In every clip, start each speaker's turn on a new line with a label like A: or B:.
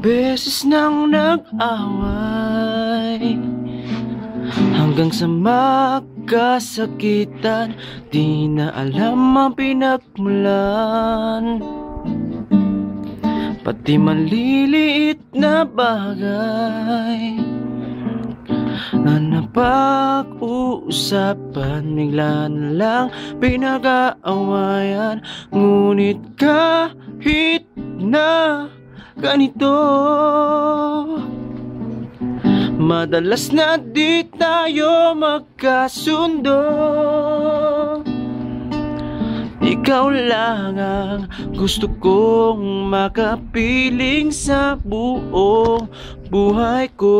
A: beses nang nag-away, hanggang sa magkasakitan, di na alam ang pinagmulan. Pati maliliit na bagay na napag-uusapan, bigla na lang pinag-aawayan. Ngunit kahit na ganito, madalas na di tayo magkasundo. Ikaw lang ang gusto kong makapiling sa buong buhay ko.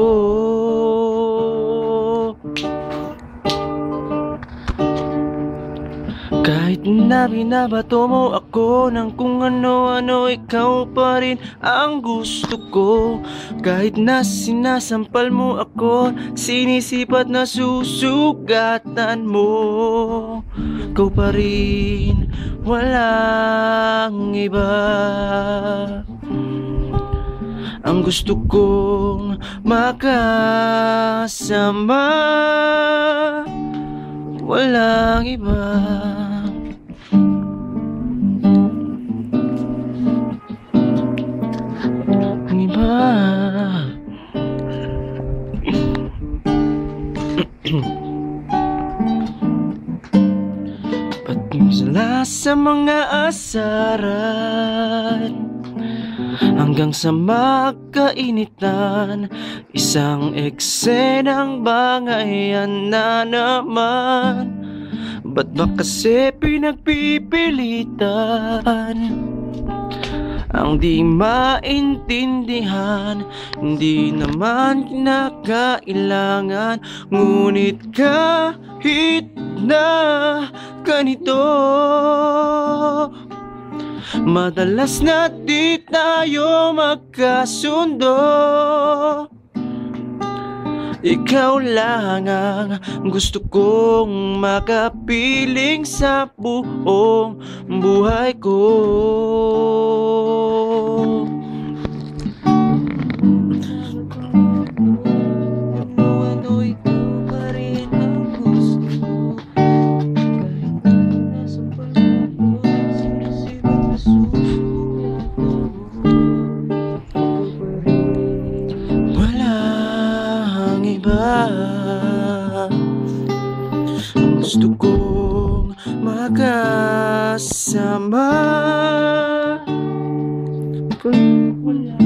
A: Kahit na binabato mo ako ng kung ano-ano, ikaw pa rin ang gusto ko. Kahit na sinasampal mo ako, sinisipat na susugatan mo, ikaw pa rin, walang iba. Ang gusto kong makasama, walang iba. Ang iba. Patingala sa mga asaran, hanggang sa magkainitan, isang eksenang bangayan na naman. Ba't ba kasi pinagpipilitan ang di maintindihan? Hindi naman kinakailangan, ngunit kahit na ganito, madalas na di tayo magkasundo. Ikaw lang ang gusto kong makapiling sa buong buhay ko. Ang gusto kong makasama, wala.